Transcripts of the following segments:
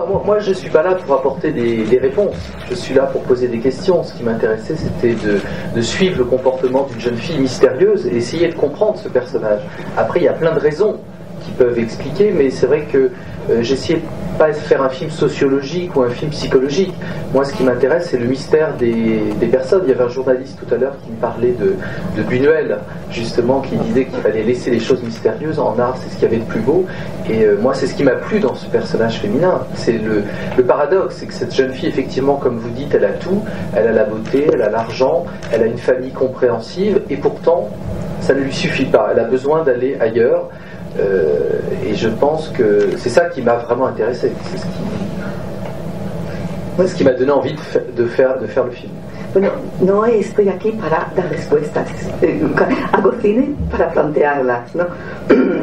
moi, je ne suis pas là pour apporter des réponses. Je suis là pour poser des questions. Ce qui m'intéressait, c'était de suivre le comportement d'une jeune fille mystérieuse et essayer de comprendre ce personnage. Après, il y a plein de raisons qui peuvent expliquer, mais c'est vrai que j'essayais pas de faire un film sociologique ou un film psychologique. Moi, ce qui m'intéresse, c'est le mystère des personnes. Il y avait un journaliste tout à l'heure qui me parlait de Buñuel, justement, qui disait qu'il fallait laisser les choses mystérieuses. En art, c'est ce qu'il y avait de plus beau. Et moi, c'est ce qui m'a plu dans ce personnage féminin. C'est le paradoxe, c'est que cette jeune fille, effectivement, comme vous dites, elle a tout. Elle a la beauté, elle a l'argent, elle a une famille compréhensive, et pourtant, ça ne lui suffit pas. Elle a besoin d'aller ailleurs. Et je pense que c'est ça qui m'a vraiment intéressé. C'est ce qui m'a donné envie de faire le film. Bueno, no estoy aquí para dar respuestas, hago cine para plantearlas, ¿no?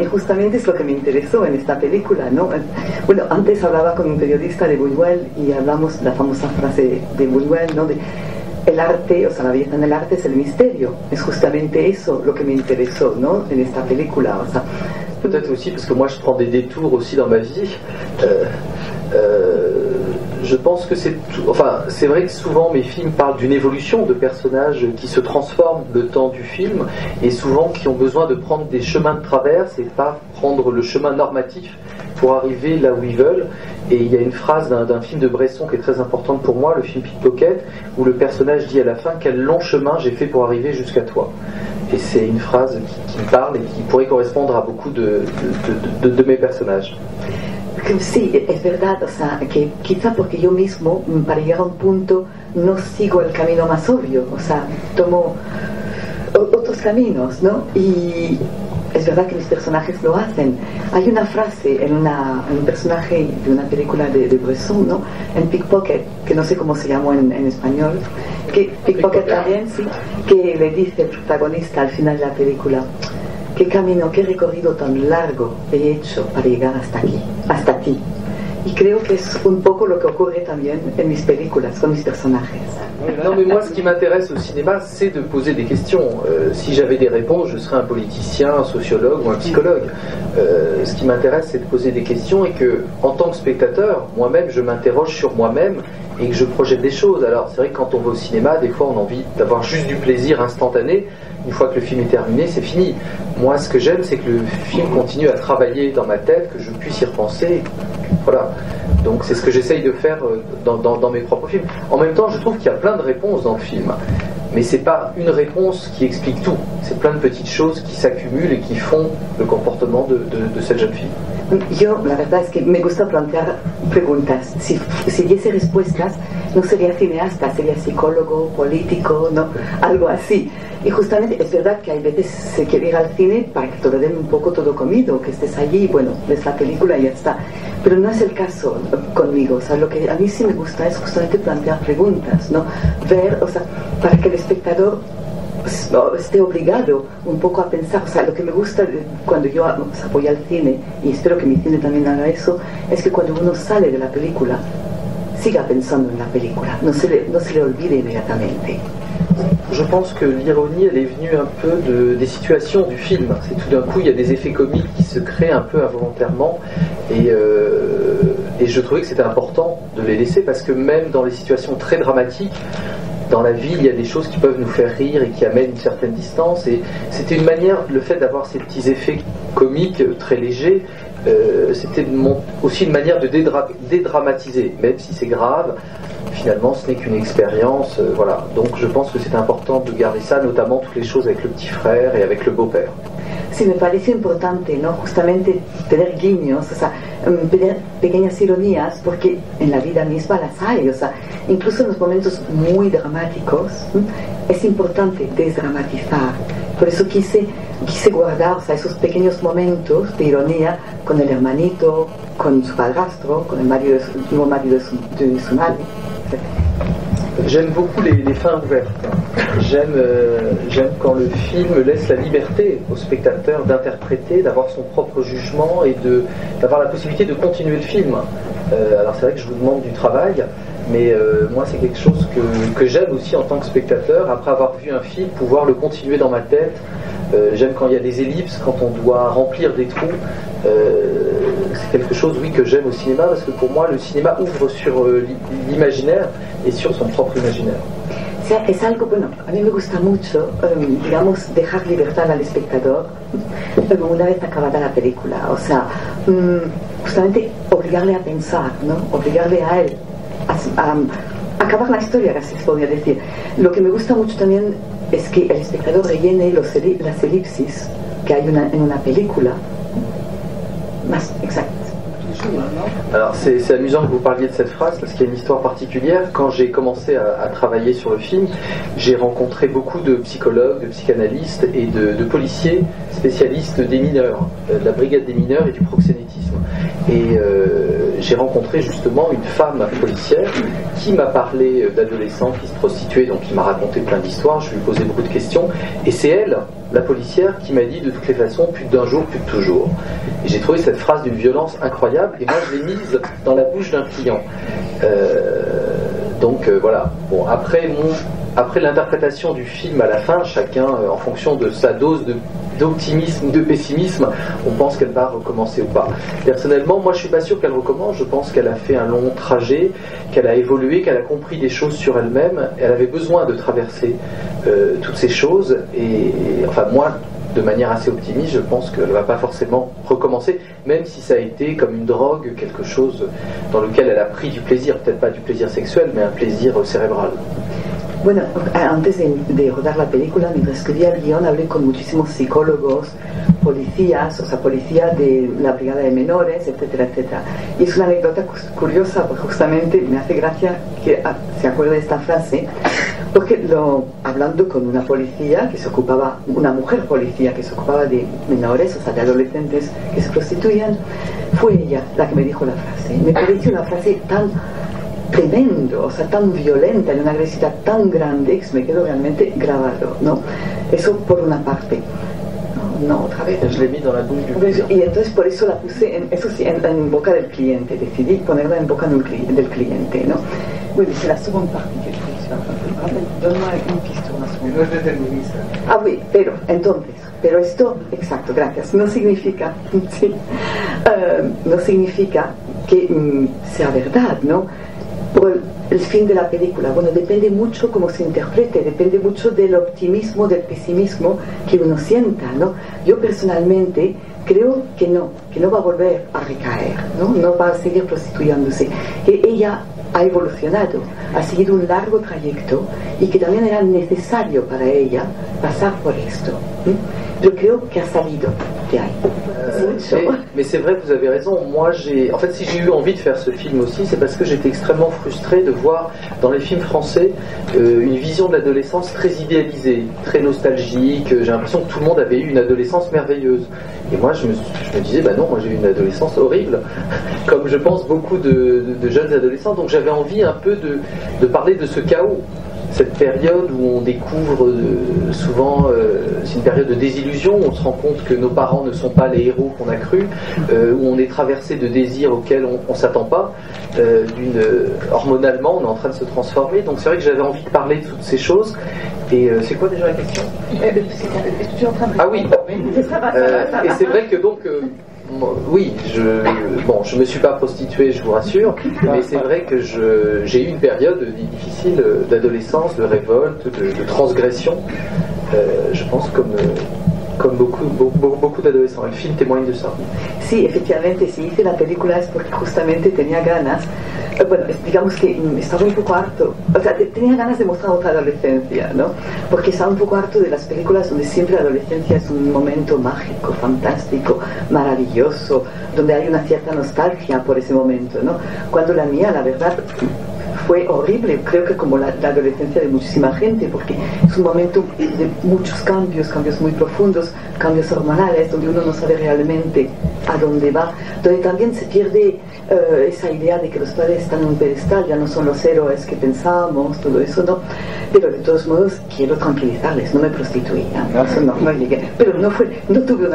Y justamente es lo que me interesó en esta película, ¿no? Bueno, antes hablaba con un periodista de Buñuel y hablamos de la famosa frase de Buñuel, ¿no? El arte, o sea, la belleza en el arte es el misterio. Es justamente eso lo que me interesó, ¿no? En esta película, o sea. Peut-être aussi parce que moi je prends des détours aussi dans ma vie. Je pense que c'est vrai que souvent mes films parlent d'une évolution de personnages qui se transforment le temps du film et souvent qui ont besoin de prendre des chemins de traverse et pas prendre le chemin normatif pour arriver là où ils veulent. Et il y a une phrase d'un film de Bresson qui est très importante pour moi, le film Pickpocket, où le personnage dit à la fin: quel long chemin j'ai fait pour arriver jusqu'à toi. Et c'est une phrase qui me parle et qui pourrait correspondre à beaucoup de mes personnajes. Sí, es verdad, o sea, que quizá porque yo mismo, para llegar a un punto, no sigo el camino más obvio, o sea, tomo otros caminos, ¿no? Y es verdad que mis personajes lo hacen. Hay una frase en un personaje de una película de Bresson, ¿no? En Pickpocket, que no sé cómo se llamó en español, que Pickpocket también, sí, que le dice el protagonista al final de la película: qué camino, qué recorrido tan largo he hecho para llegar hasta aquí, hasta ti. Y creo que es un poco lo que ocurre también en mis películas, con mis personajes. Non mais moi ce qui m'intéresse au cinéma, c'est de poser des questions. Si j'avais des réponses, je serais un politicien, un sociologue ou un psychologue. Ce qui m'intéresse, c'est de poser des questions et que, en tant que spectateur, moi-même, je m'interroge sur moi-même et que je projette des choses. Alors c'est vrai que quand on va au cinéma, des fois on a envie d'avoir juste du plaisir instantané. Une fois que le film est terminé, c'est fini. Moi, ce que j'aime, c'est que le film continue à travailler dans ma tête, que je puisse y repenser. Voilà. Donc c'est ce que j'essaye de faire dans mes propres films. En même temps, je trouve qu'il y a plein de réponses dans le film. Mais c'est pas une réponse qui explique tout. C'est plein de petites choses qui s'accumulent et qui font le comportement de cette jeune fille. Yo, la verdad es que me gusta plantear preguntas. Si diese respuestas, no sería cineasta, sería psicólogo, político, ¿no? Algo así. Y justamente es verdad que hay veces se quiere ir al cine para que te lo den un poco todo comido, que estés allí, bueno, ves la película y ya está. Pero no es el caso conmigo. O sea, lo que a mí sí me gusta es justamente plantear preguntas, ¿no? Ver, o sea, para que el espectador esté obligado un poco a pensar. O sea, lo que me gusta cuando yo voy al cine, y espero que mi cine también haga eso, es que cuando uno sale de la película, siga pensando en la película, no se le olvide inmediatamente. Je pense que l'ironie, elle est venue un peu des situations du film. C'est tout d'un coup, il y a des effets comiques qui se créent un peu involontairement. Et je trouvais que c'était important de les laisser parce que même dans les situations très dramatiques, dans la vie, il y a des choses qui peuvent nous faire rire et qui amènent une certaine distance. Et c'était une manière, le fait d'avoir ces petits effets comiques très légers, c'était aussi une manière de dédramatiser, même si c'est grave. Finalement, ce n'est qu'une expérience, voilà. Donc je pense que c'est important de garder ça, notamment toutes les choses avec le petit frère et avec le beau-père. Sí, me parece importante, ¿no? Justamente tener guiños, o sea, pequeñas ironías, porque en la vida misma las hay, o sea, incluso en los momentos muy dramáticos, es importante desdramatizar. Por eso quise guardar, o sea, esos pequeños momentos de ironía con el hermanito, con su padrastro, con el nuevo marido de su madre. J'aime beaucoup les fins ouvertes. J'aime quand le film laisse la liberté au spectateur d'interpréter, d'avoir son propre jugement et d'avoir la possibilité de continuer le film. Alors c'est vrai que je vous demande du travail, mais moi c'est quelque chose que j'aime aussi en tant que spectateur, après avoir vu un film, pouvoir le continuer dans ma tête J'aime quand il y a des ellipses, quand on doit remplir des trous. C'est quelque chose, oui, que j'aime au cinéma, parce que pour moi, le cinéma ouvre sur l'imaginaire et sur son propre imaginaire. Es algo, bueno, a mí me gusta mucho, digamos, dejar libertad al espectador una vez acabada la película, o sea, justamente obligarle a pensar, ¿no? Obligarle a él a acabar la historia, casi se podría decir. Lo que me gusta mucho también es que el espectador rellene las elipsis que hay en una película, más exacto. Alors c'est amusant que vous parliez de cette phrase parce qu'il y a une histoire particulière. Quand j'ai commencé à travailler sur le film, j'ai rencontré beaucoup de psychologues, de psychanalystes et de policiers spécialistes des mineurs, de la brigade des mineurs et du proxénétisme. Et j'ai rencontré justement une femme policière qui m'a parlé d'adolescents qui se prostituaient, donc qui m'a raconté plein d'histoires, je lui posais beaucoup de questions, et c'est elle, la policière, qui m'a dit de toutes les façons, plus d'un jour, plus de toujours. Et j'ai trouvé cette phrase d'une violence incroyable, et moi je l'ai mise dans la bouche d'un client. Voilà. Bon, après l'interprétation du film à la fin, chacun, en fonction de sa dose d'optimisme ou de pessimisme, on pense qu'elle va recommencer ou pas. Personnellement, moi je suis pas sûr qu'elle recommence, je pense qu'elle a fait un long trajet, qu'elle a évolué, qu'elle a compris des choses sur elle-même, elle avait besoin de traverser toutes ces choses, et enfin moi, de manière assez optimiste, je pense qu'elle ne va pas forcément recommencer, même si ça a été comme une drogue, quelque chose dans lequel elle a pris du plaisir, peut-être pas du plaisir sexuel, mais un plaisir cérébral. Bueno, antes de rodar la película, mientras escribía el guión, hablé con muchísimos psicólogos, policías, o sea, policía de la brigada de menores, etcétera, etcétera. Y es una anécdota curiosa, porque justamente me hace gracia que se acuerde de esta frase, porque hablando con una policía que se ocupaba, una mujer policía que se ocupaba de menores, o sea, de adolescentes que se prostituían, fue ella la que me dijo la frase. Me pareció una frase tan tremendo, o sea, tan violenta, de una agresividad tan grande que se me quedó realmente grabado, ¿no? Eso por una parte. No, otra vez. Je l'ai mis dans la bouche du client. Y entonces por eso la puse, en boca del cliente, decidí ponerla en boca del cliente, ¿no? Oui, mais c'est la seconde partie que donne-moi une piste más o menos. Ah, oui, pero esto, exacto, gracias, no significa, sí, no significa que sea verdad, ¿no? Por el fin de la película, bueno, depende mucho cómo se interprete, depende mucho del optimismo, del pesimismo que uno sienta, ¿no? Yo personalmente creo que no va a volver a recaer, no va a seguir prostituyéndose, que ella ha evolucionado, ha seguido un largo trayecto y que también era necesario para ella pasar por esto. Je creo que ha salido de ahí. Mais c'est vrai que vous avez raison. Moi, en fait, si j'ai eu envie de faire ce film aussi, c'est parce que j'étais extrêmement frustré de voir dans les films français une vision de l'adolescence très idéalisée, très nostalgique. J'ai l'impression que tout le monde avait eu une adolescence merveilleuse. Et moi, je me disais, bah non, moi j'ai eu une adolescence horrible, comme je pense beaucoup de jeunes adolescents. Donc j'avais envie un peu de parler de ce chaos. Cette période où on découvre souvent, c'est une période de désillusion, où on se rend compte que nos parents ne sont pas les héros qu'on a cru, où on est traversé de désirs auxquels on ne s'attend pas, hormonalement on est en train de se transformer, donc c'est vrai que j'avais envie de parler de toutes ces choses. Et c'est quoi déjà la question? Ah oui, et c'est vrai que donc... oui, je me suis pas prostitué, je vous rassure, mais c'est vrai que j'ai eu une période difficile d'adolescence, de révolte, de transgression, je pense comme beaucoup d'adolescents. El film témoigne de ça. Sí, efectivamente, si hice la película es porque justamente tenía ganas, bueno, digamos que estaba un poco harto, o sea, tenía ganas de mostrar otra adolescencia, ¿no? Porque estaba un poco harto de las películas donde siempre la adolescencia es un momento mágico, fantástico, maravilloso, donde hay una cierta nostalgia por ese momento, ¿no? Cuando la mía, la verdad, fue horrible, creo que como la adolescencia de muchísima gente, porque es un momento de muchos cambios muy profundos, cambios hormonales, donde uno no sabe realmente a dónde va, donde también se pierde esa idea de que los padres están en un pedestal, ya no son los héroes que pensábamos, todo eso, ¿no? Pero de todos modos quiero tranquilizarles, no me prostituía, no llegué, pero no tuve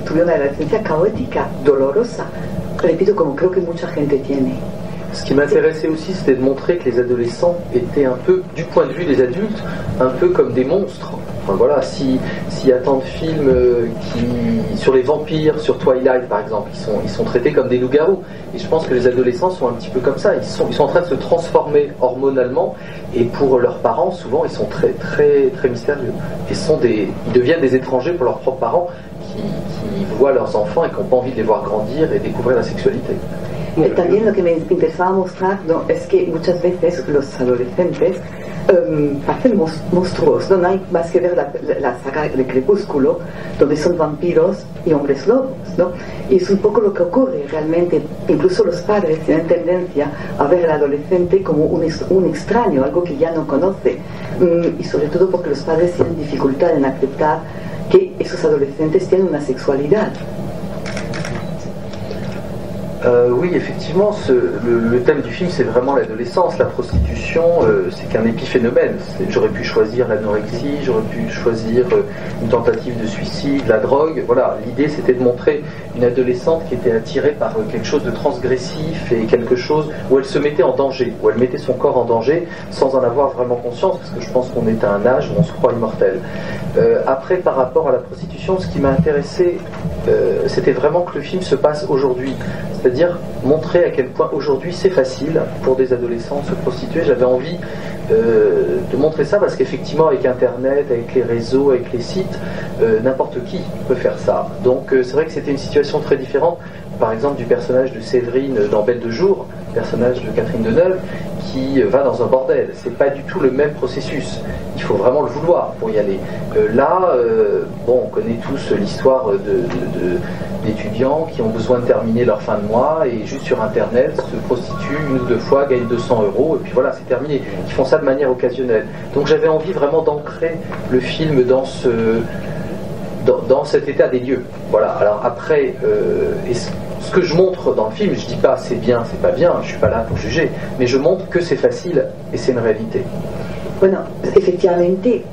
tuve una adolescencia caótica, dolorosa, repito, como creo que mucha gente tiene. Ce qui m'intéressait aussi, c'était de montrer que les adolescents étaient un peu, du point de vue des adultes, un peu comme des monstres. Enfin, voilà, s'il y a tant de films sur les vampires, sur Twilight par exemple, ils sont traités comme des loups-garous. Et je pense que les adolescents sont un petit peu comme ça. Ils sont en train de se transformer hormonalement. Et pour leurs parents, souvent, ils sont très, très, très mystérieux. Ils deviennent des étrangers pour leurs propres parents qui voient leurs enfants et qui n'ont pas envie de les voir grandir et découvrir la sexualité. También lo que me interesaba mostrar, ¿no?, es que muchas veces los adolescentes parecen monstruos, ¿no? No hay más que ver la saga de Crepúsculo, donde son vampiros y hombres lobos, ¿no? Y es un poco lo que ocurre realmente. Incluso los padres tienen tendencia a ver al adolescente como un extraño, algo que ya no conoce, y sobre todo porque los padres tienen dificultad en aceptar que esos adolescentes tienen una sexualidad. Oui, effectivement, le thème du film, c'est vraiment l'adolescence. La prostitution, c'est qu'un épiphénomène. J'aurais pu choisir l'anorexie, j'aurais pu choisir une tentative de suicide, la drogue. Voilà, l'idée, c'était de montrer une adolescente qui était attirée par quelque chose de transgressif et quelque chose où elle se mettait en danger, où elle mettait son corps en danger sans en avoir vraiment conscience, parce que je pense qu'on est à un âge où on se croit immortel. Après, par rapport à la prostitution, ce qui m'a intéressé, c'était vraiment que le film se passe aujourd'hui. C'est-à-dire montrer à quel point aujourd'hui c'est facile pour des adolescents de se prostituer. J'avais envie de montrer ça parce qu'effectivement avec Internet, avec les réseaux, avec les sites, n'importe qui peut faire ça. Donc c'est vrai que c'était une situation très différente, par exemple du personnage de Séverine dans Belle de jour, personnage de Catherine Deneuve, qui va dans un bordel. C'est pas du tout le même processus. Il faut vraiment le vouloir pour y aller. Bon, on connaît tous l'histoire d'étudiants qui ont besoin de terminer leur fin de mois et juste sur Internet se prostituent une ou deux fois, gagnent 200 € et puis voilà, c'est terminé. Ils font ça de manière occasionnelle. Donc j'avais envie vraiment d'ancrer le film dans cet état des lieux. Voilà. Alors après, ce que je montre dans le film, je dis pas c'est bien, c'est pas bien, je suis pas là pour juger, mais je montre que c'est facile et c'est une réalité. Bueno, efectivamente,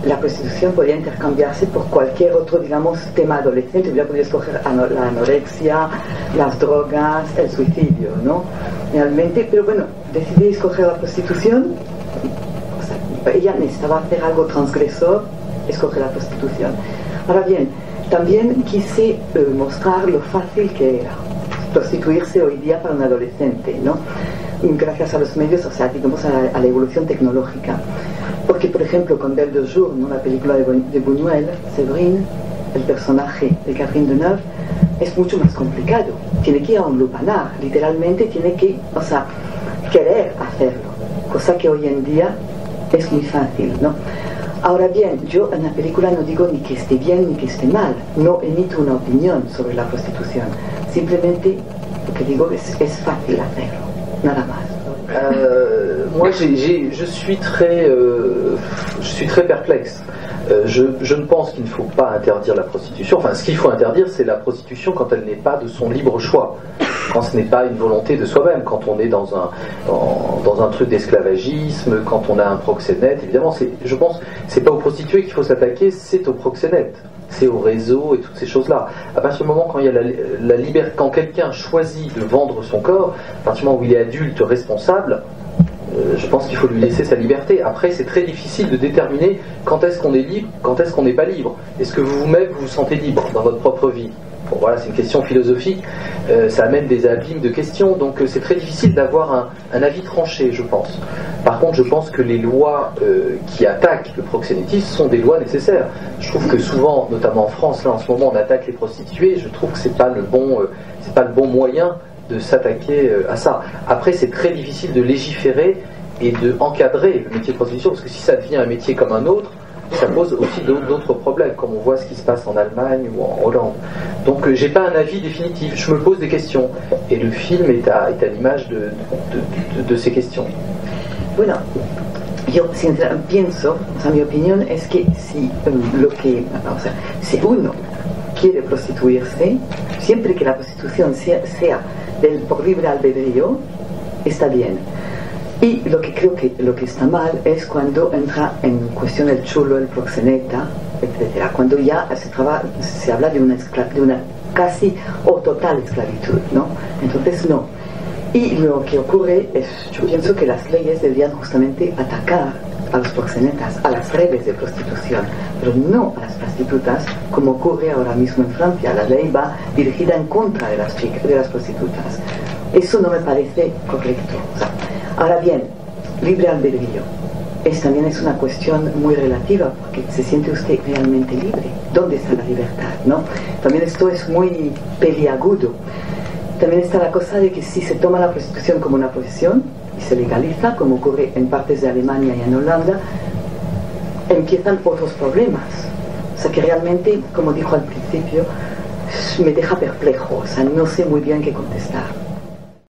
la prostitución podría intercambiarse por cualquier otro, digamos, tema adolescente. Hubiera podido escoger la anorexia, las drogas, el suicidio, ¿no? Realmente, pero bueno, decidí escoger la prostitución. O sea, ella necesitaba hacer algo transgresor, escoge la prostitución. Ahora bien, también quise mostrar lo fácil que era prostituirse hoy día para un adolescente, ¿no? Gracias a los medios, o sea, digamos a la evolución tecnológica. Porque, por ejemplo, con Belle de jour, ¿no?, la película de Buñuel, Séverine, el personaje de Catherine Deneuve, es mucho más complicado. Tiene que ir a un lupanar, literalmente tiene que, o sea, querer hacerlo, cosa que hoy en día es muy fácil, ¿no? Ahora bien, yo en la película no digo ni que esté bien ni que esté mal, no emito una opinión sobre la prostitución, simplemente lo que digo es fácil hacerlo, nada más. Moi, je suis très perplexe. Je ne pense qu'il ne faut pas interdire la prostitution. Enfin, ce qu'il faut interdire, c'est la prostitution quand elle n'est pas de son libre choix, quand ce n'est pas une volonté de soi-même, quand on est dans un truc d'esclavagisme, quand on a un proxénète. Évidemment, je pense que c'est pas aux prostituées qu'il faut s'attaquer, c'est aux proxénètes. C'est au réseau et toutes ces choses-là. À partir du moment quand il y a la liberté, quand quelqu'un choisit de vendre son corps, à partir du moment où il est adulte, responsable, je pense qu'il faut lui laisser sa liberté. Après, c'est très difficile de déterminer quand est-ce qu'on est libre, quand est-ce qu'on n'est pas libre. Est-ce que vous-même vous sentez libre dans votre propre vie? Bon, voilà, c'est une question philosophique. Ça amène des abîmes de questions, donc c'est très difficile d'avoir un avis tranché, je pense. Par contre, je pense que les lois qui attaquent le proxénétisme sont des lois nécessaires. Je trouve que souvent, notamment en France, là en ce moment, on attaque les prostituées. Je trouve que c'est pas le bon moyen de s'attaquer à ça. Après, c'est très difficile de légiférer et de encadrer le métier de prostitution, parce que si ça devient un métier comme un autre, ça pose aussi d'autres problèmes, comme on voit ce qui se passe en Allemagne ou en Hollande. Donc j'ai pas un avis définitif, je me pose des questions, et le film est à l'image de ces questions. Bueno, yo pienso, o sea, mi opinión es que si si uno quiere prostituirse, siempre que la prostitución sea por libre albedrío, está bien. Y lo que creo que lo que está mal es cuando entra en cuestión el chulo, el proxeneta, etc. Cuando ya se habla de una casi o total esclavitud, ¿no? Entonces no. Y lo que ocurre es, yo pienso que las leyes deberían justamente atacar a los proxenetas, a las redes de prostitución, pero no a las prostitutas, como ocurre ahora mismo en Francia. La ley va dirigida en contra de las chicas, de las prostitutas. Eso no me parece correcto. O sea, ahora bien, libre albedrío. También es una cuestión muy relativa, porque ¿se siente usted realmente libre? ¿Dónde está la libertad? ¿No? También esto es muy peliagudo. También está la cosa de que si se toma la prostitución como una profesión y se legaliza, como ocurre en partes de Alemania y en Holanda, empiezan otros problemas. O sea que realmente, como dijo al principio, me deja perplejo. O sea, no sé muy bien qué contestar.